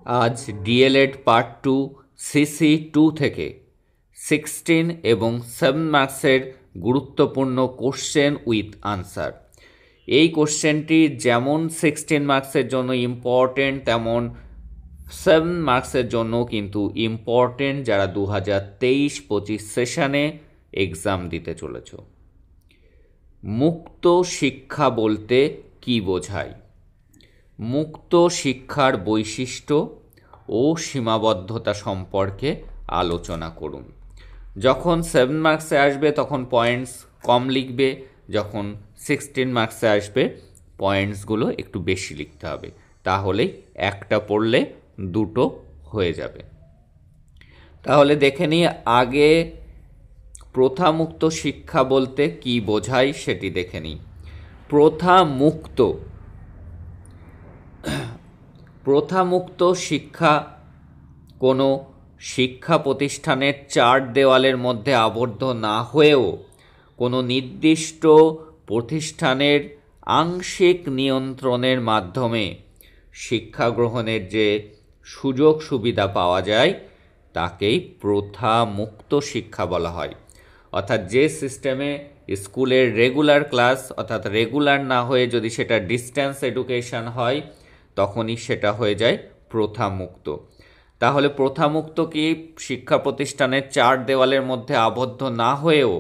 আজ D.El.Ed part 2 CC 2 থেকে 16 এবং 7 মার্কসের গুরুত্বপূর্ণ কোশ্চেন উইথ আনসার। এই কোশ্চেনটি যেমন 16 মার্কসের জন্য ইম্পর্টেন্ট, তেমন 7 মার্কসের জন্য কিন্তু ইম্পর্টেন্ট, যারা 2023-25 সেশনে এক্সাম দিতে চলেছ। মুক্ত শিক্ষা বলতে কি বোঝায়? মুক্ত শিক্ষার বৈশিষ্ট্য ও সীমাবদ্ধতা সম্পর্কে আলোচনা করুন। যখন 7 মার্কসে আসবে তখন পয়েন্টস কম লিখবে, যখন 16 মার্কসে আসবে পয়েন্টসগুলো একটু বেশি লিখতে হবে, তাহলেই একটা পড়লে দুটো হয়ে যাবে। তাহলে দেখে নিই আগে প্রথামুক্ত শিক্ষা বলতে কি বোঝায় সেটি দেখে নিই। প্রথামুক্ত শিক্ষা কোনো শিক্ষা প্রতিষ্ঠানের চার দেওয়ালের মধ্যে আবদ্ধ না হয়েও কোনো নির্দিষ্ট প্রতিষ্ঠানের আংশিক নিয়ন্ত্রণের মাধ্যমে শিক্ষা গ্রহণের যে সুযোগ সুবিধা পাওয়া যায় তাকেই প্রথামুক্ত শিক্ষা বলা হয়। অর্থাৎ যে সিস্টেমে স্কুলের রেগুলার ক্লাস, অর্থাৎ রেগুলার না হয়ে যদি সেটা ডিস্ট্যান্স এডুকেশন হয় তখনই সেটা হয়ে যায় প্রথামুক্ত। তাহলে প্রথামুক্ত কি শিক্ষা প্রতিষ্ঠানের চার দেওয়ালের মধ্যে আবদ্ধ না হয়েও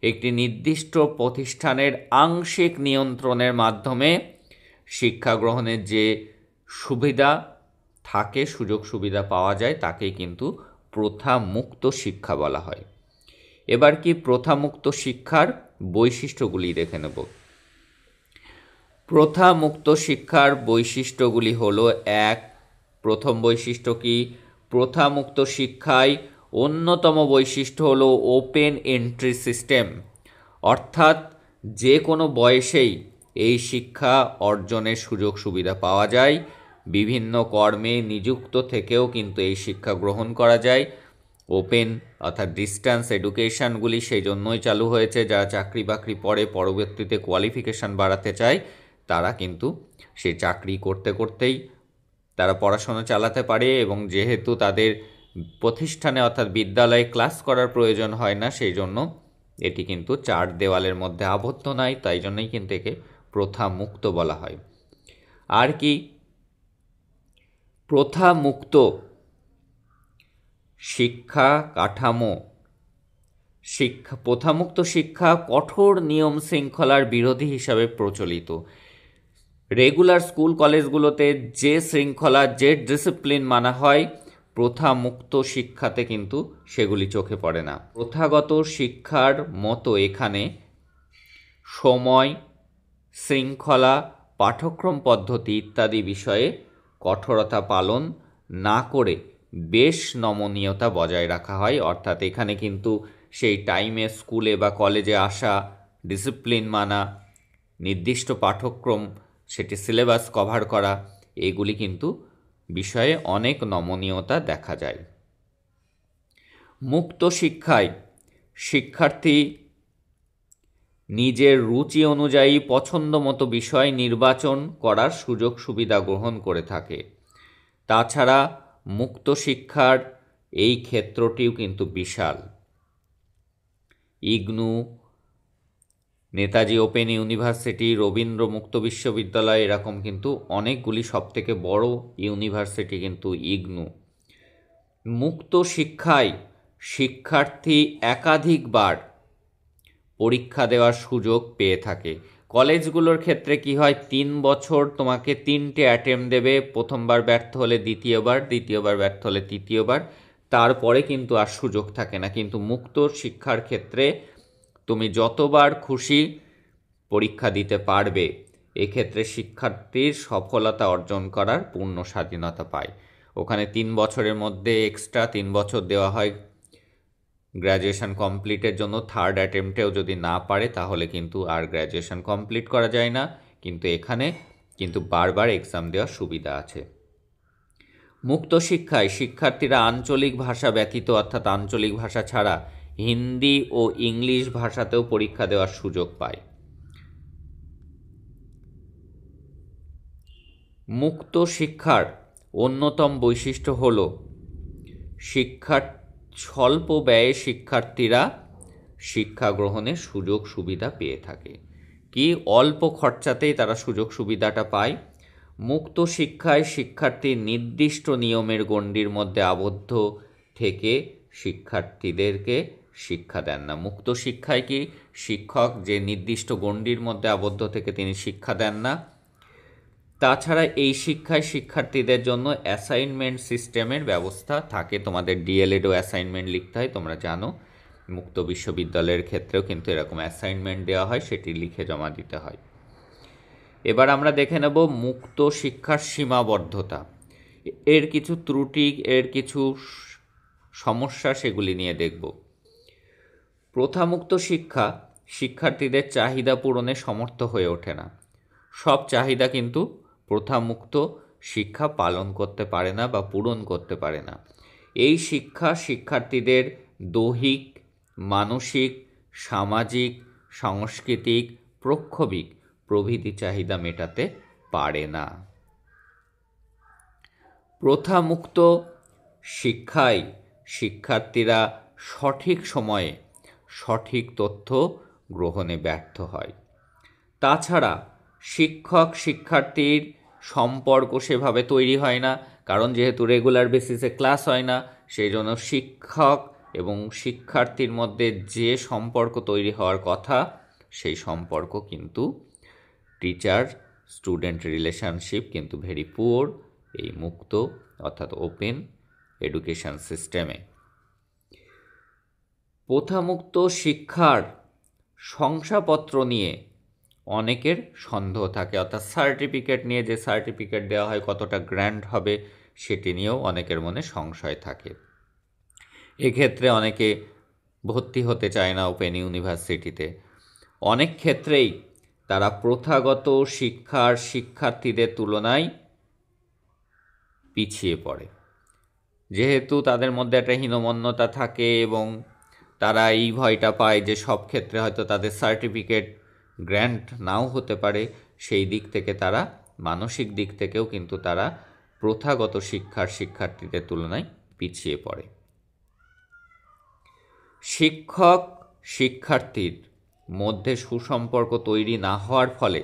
একটি নির্দিষ্ট প্রতিষ্ঠানের আংশিক নিয়ন্ত্রণের মাধ্যমে শিক্ষা গ্রহণের যে সুবিধা থাকে, সুযোগ সুবিধা পাওয়া যায়, তাকেই কিন্তু প্রথামুক্ত শিক্ষা বলা হয়। এবার কি প্রথামুক্ত শিক্ষার বৈশিষ্ট্যগুলি দেখে নেব। প্রথামুক্ত শিক্ষার বৈশিষ্ট্যগুলি হলো: এক, প্রথম বৈশিষ্ট্য কি? প্রথামুক্ত শিক্ষায় অন্যতম বৈশিষ্ট্য হলো ওপেন এন্ট্রি সিস্টেম, অর্থাৎ যে কোনো বয়সেই এই শিক্ষা অর্জনের সুযোগ সুবিধা পাওয়া যায়। বিভিন্ন কর্মে নিযুক্ত থেকেও কিন্তু এই শিক্ষা গ্রহণ করা যায়। ওপেন অর্থাৎ ডিস্ট্যান্স এডুকেশানগুলি সেই জন্যই চালু হয়েছে, যারা চাকরি বাকরি পরে পরবর্তীতে কোয়ালিফিকেশান বাড়াতে চায় তারা কিন্তু সেই চাকরি করতে করতেই তারা পড়াশোনা চালাতে পারে, এবং যেহেতু তাদের প্রতিষ্ঠানে অর্থাৎ বিদ্যালয়ে ক্লাস করার প্রয়োজন হয় না, সেই জন্য এটি কিন্তু চার দেওয়ালের মধ্যে আবদ্ধ নয়, তাই জন্যই কিন্তু একে প্রথামুক্ত বলা হয়। আর কি? প্রথামুক্ত শিক্ষা কাঠামো, প্রথামুক্ত শিক্ষা কঠোর নিয়ম শৃঙ্খলার বিরোধী হিসাবে প্রচলিত। রেগুলার স্কুল কলেজগুলোতে যে শৃঙ্খলা, যে ডিসিপ্লিন মানা হয়, প্রথামুক্ত শিক্ষাতে কিন্তু সেগুলি চোখে পড়ে না। প্রথাগত শিক্ষার মতো এখানে সময়, শৃঙ্খলা, পাঠ্যক্রম পদ্ধতি ইত্যাদি বিষয়ে কঠোরতা পালন না করে বেশ নমনীয়তা বজায় রাখা হয়। অর্থাৎ এখানে কিন্তু সেই টাইমে স্কুলে বা কলেজে আসা, ডিসিপ্লিন মানা, নির্দিষ্ট পাঠ্যক্রম সেটি সিলেবাস কভার করা, এগুলি কিন্তু বিষয়ে অনেক নমনীয়তা দেখা যায়। মুক্ত শিক্ষায় শিক্ষার্থী নিজের রুচি অনুযায়ী পছন্দ মতো বিষয় নির্বাচন করার সুযোগ সুবিধা গ্রহণ করে থাকে। তাছাড়া মুক্ত শিক্ষার এই ক্ষেত্রটিও কিন্তু বিশাল। ইগনু, নেতাজি ওপেন ইউনিভার্সিটি, রবীন্দ্র মুক্ত বিশ্ববিদ্যালয়, এরকম কিন্তু অনেকগুলি, সবথেকে বড় ইউনিভার্সিটি কিন্তু ইগনু। মুক্ত শিক্ষায় শিক্ষার্থী একাধিকবার পরীক্ষা দেওয়ার সুযোগ পেয়ে থাকে। কলেজগুলোর ক্ষেত্রে কি হয়, 3 বছর তোমাকে 3টে অ্যাটেম্প দেবে, প্রথমবার ব্যর্থ হলে দ্বিতীয়বার, দ্বিতীয়বার ব্যর্থ হলে তৃতীয়বার, তারপরে কিন্তু আর সুযোগ থাকে না। কিন্তু মুক্ত শিক্ষার ক্ষেত্রে তুমি যতবার খুশি পরীক্ষা দিতে পারবে। এক্ষেত্রে শিক্ষার্থীর সফলতা অর্জন করার পূর্ণ স্বাধীনতা পায়। ওখানে 3 বছরের মধ্যে এক্সট্রা 3 বছর দেওয়া হয় গ্র্যাজুয়েশন কমপ্লিটের জন্য। থার্ড অ্যাটেম্পটেও যদি না পারে তাহলে কিন্তু আর গ্র্যাজুয়েশন কমপ্লিট করা যায় না, কিন্তু এখানে কিন্তু বারবার এক্সাম দেওয়ার সুবিধা আছে। মুক্ত শিক্ষায় শিক্ষার্থীরা আঞ্চলিক ভাষা ব্যতীত, অর্থাৎ আঞ্চলিক ভাষা ছাড়া হিন্দি ও ইংলিশ ভাষাতেও পরীক্ষা দেওয়ার সুযোগ পায়। মুক্ত শিক্ষার অন্যতম বৈশিষ্ট্য হল স্বল্প ব্যয়ে শিক্ষার্থীরা শিক্ষা গ্রহণের সুযোগ সুবিধা পেয়ে থাকে। কি অল্প খরচাতেই তারা সুযোগ সুবিধাটা পায়। মুক্ত শিক্ষায় শিক্ষার্থী নির্দিষ্ট নিয়মের গণ্ডির মধ্যে আবদ্ধ থেকে শিক্ষার্থীদেরকে শিক্ষা দেন না। মুক্ত শিক্ষায় কি শিক্ষক যে নির্দিষ্ট গণ্ডির মধ্যে আবদ্ধ থেকে তিনি শিক্ষা দেন না। তাছাড়া এই শিক্ষায় শিক্ষার্থীদের জন্য অ্যাসাইনমেন্ট সিস্টেমের ব্যবস্থা থাকে। তোমাদের ডিএলএডও অ্যাসাইনমেন্ট লিখতে হয়, তোমরা জানো। মুক্ত বিশ্ববিদ্যালয়ের ক্ষেত্রেও কিন্তু এরকম অ্যাসাইনমেন্ট দেওয়া হয়, সেটি লিখে জমা দিতে হয়। এবার আমরা দেখে নেব মুক্ত শিক্ষার সীমাবদ্ধতা, এর কিছু ত্রুটি, এর কিছু সমস্যা, সেগুলি নিয়ে দেখব। প্রথামুক্ত শিক্ষা শিক্ষার্থীদের চাহিদা পূরণে সমর্থ হয়ে ওঠে না। সব চাহিদা কিন্তু প্রথামুক্ত শিক্ষা পালন করতে পারে না বা পূরণ করতে পারে না। এই শিক্ষা শিক্ষার্থীদের দৈহিক, মানসিক, সামাজিক, সাংস্কৃতিক, প্রক্ষোভিক প্রভৃতি চাহিদা মেটাতে পারে না। প্রথামুক্ত শিক্ষায় শিক্ষার্থীরা সঠিক সময়ে সঠিক তথ্য গ্রহণে ব্যর্থ হয়। তাছাড়া শিক্ষক শিক্ষার্থীর সম্পর্ক সেভাবে তৈরি হয় না, কারণ যেহেতু রেগুলার বেসিসে ক্লাস হয় না, সেই জন্য শিক্ষক এবং শিক্ষার্থীর মধ্যে যে সম্পর্ক তৈরি হওয়ার কথা, সেই সম্পর্ক কিন্তু টিচার স্টুডেন্ট রিলেশনশিপ কিন্তু ভেরি পুয়ার এই মুক্ত অর্থাৎ ওপেন এডুকেশন সিস্টেমে। প্রথামুক্ত শিক্ষার শংসাপত্র নিয়ে অনেকের সন্দেহ থাকে, অর্থাৎ সার্টিফিকেট নিয়ে, যে সার্টিফিকেট দেওয়া হয় কতটা গ্র্যান্ড হবে সেটি নিয়েও অনেকের মনে সংশয় থাকে। এক্ষেত্রে অনেকে ভর্তি হতে চায় না ওপেন ইউনিভার্সিটিতে। অনেক ক্ষেত্রেই তারা প্রথাগত শিক্ষার শিক্ষার্থীদের তুলনায় পিছিয়ে পড়ে, যেহেতু তাদের মধ্যে একটা হীনমন্যতা থাকে এবং তারা এই ভয়টা পায় যে সব ক্ষেত্রে হয়তো তাদের সার্টিফিকেট গ্র্যান্ট নাও হতে পারে। সেই দিক থেকে তারা মানসিক দিক থেকেও কিন্তু তারা প্রথাগত শিক্ষার শিক্ষার্থীদের তুলনায় পিছিয়ে পড়ে। শিক্ষক শিক্ষার্থীর মধ্যে সুসম্পর্ক তৈরি না হওয়ার ফলে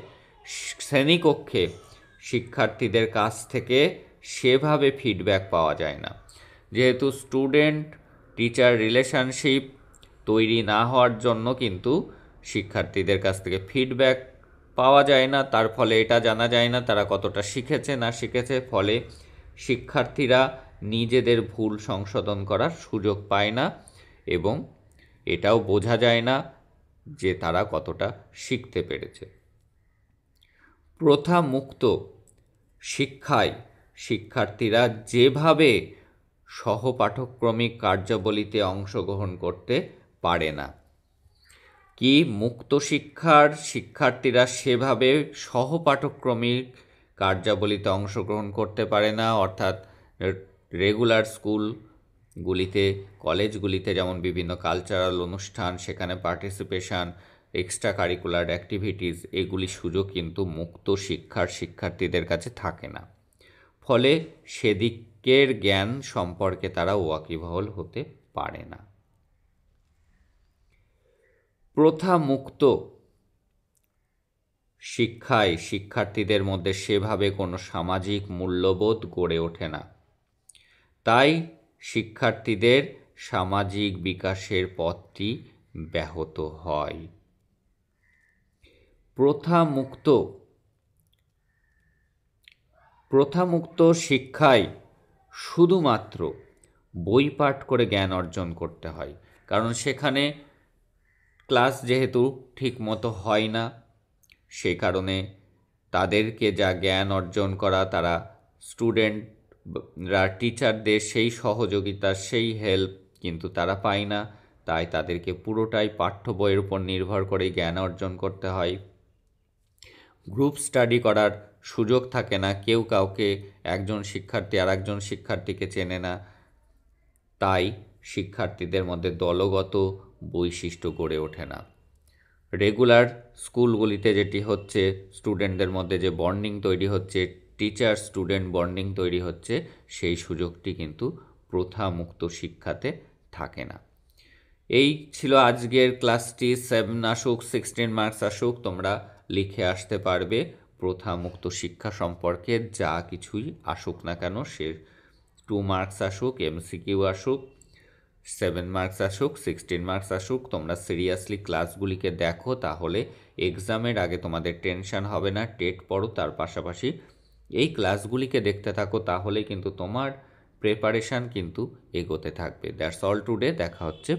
শ্রেণীকক্ষে শিক্ষার্থীদের কাছ থেকে সেভাবে ফিডব্যাক পাওয়া যায় না। যেহেতু স্টুডেন্ট টিচার রিলেশনশিপ তৈরি না হওয়ার জন্য কিন্তু শিক্ষার্থীদের কাছ থেকে ফিডব্যাক পাওয়া যায় না, তার ফলে এটা জানা যায় না তারা কতটা শিখেছে না শিখেছে। ফলে শিক্ষার্থীরা নিজেদের ভুল সংশোধন করার সুযোগ পায় না এবং এটাও বোঝা যায় না যে তারা কতটা শিখতে পেরেছে। প্রথামুক্ত শিক্ষায় শিক্ষার্থীরা যেভাবে সহপাঠক্রমিক কার্যাবলীতে অংশগ্রহণ করতে পারে না। কি মুক্ত শিক্ষার শিক্ষার্থীরা সেভাবে সহপাঠক্রমিক কার্যাবলীতে অংশগ্রহণ করতে পারে না, অর্থাৎ রেগুলার স্কুলগুলিতে, কলেজগুলিতে যেমন বিভিন্ন কালচারাল অনুষ্ঠান, সেখানে পার্টিসিপেশান, এক্সট্রা কারিকুলার অ্যাক্টিভিটিস, এগুলি সুযোগ কিন্তু মুক্ত শিক্ষার শিক্ষার্থীদের কাছে থাকে না। ফলে সেদিকের জ্ঞান সম্পর্কে তারা ওয়াকিবহাল হতে পারে না। প্রথামুক্ত শিক্ষায় শিক্ষার্থীদের মধ্যে সেভাবে কোনো সামাজিক মূল্যবোধ গড়ে ওঠে না, তাই শিক্ষার্থীদের সামাজিক বিকাশের পথটি ব্যাহত হয়। প্রথামুক্ত শিক্ষায় শুধুমাত্র বই পাঠ করে জ্ঞান অর্জন করতে হয়, কারণ সেখানে ক্লাস যেহেতু ঠিক মতো হয় না, সেই কারণে তাদেরকে যা জ্ঞান অর্জন করা, তারা স্টুডেন্টরা টিচারদের সেই সহযোগিতা, সেই হেল্প কিন্তু তারা পায় না। তাই তাদেরকে পুরোটাই পাঠ্য বইয়ের উপর নির্ভর করে জ্ঞান অর্জন করতে হয়। গ্রুপ স্টাডি করার সুযোগ থাকে না, কেউ কাউকে, একজন শিক্ষার্থী আর একজন শিক্ষার্থীকে চেনে না, তাই শিক্ষার্থীদের মধ্যে দলগত বৈশিষ্ট্য গড়ে ওঠে না। রেগুলার স্কুলগুলিতে যেটি হচ্ছে, স্টুডেন্টদের মধ্যে যে বন্ডিং তৈরি হচ্ছে, টিচার স্টুডেন্ট বন্ডিং তৈরি হচ্ছে, সেই সুযোগটি কিন্তু প্রথামুক্ত শিক্ষাতে থাকে না। এই ছিল আজকের ক্লাসটি। 7 আসুক 16 মার্কস আসুক, তোমরা লিখে আসতে পারবে প্রথামুক্ত শিক্ষা সম্পর্কে যা কিছুই আসুক না কেন, সে 2 মার্কস আসুক, এমসিকিউ আসুক, 7 মার্কস আসুক, 16 মার্কস আসুক, তোমরা সিরিয়াসলি ক্লাসগুলিকে দেখো, তাহলে এক্সামের আগে তোমাদের টেনশন হবে না। টেট পড়ো, তার পাশাপাশি এই ক্লাসগুলিকে দেখতে থাকো, তাহলে কিন্তু তোমার প্রিপারেশান কিন্তু এগোতে থাকবে। That's all today. দেখা হচ্ছে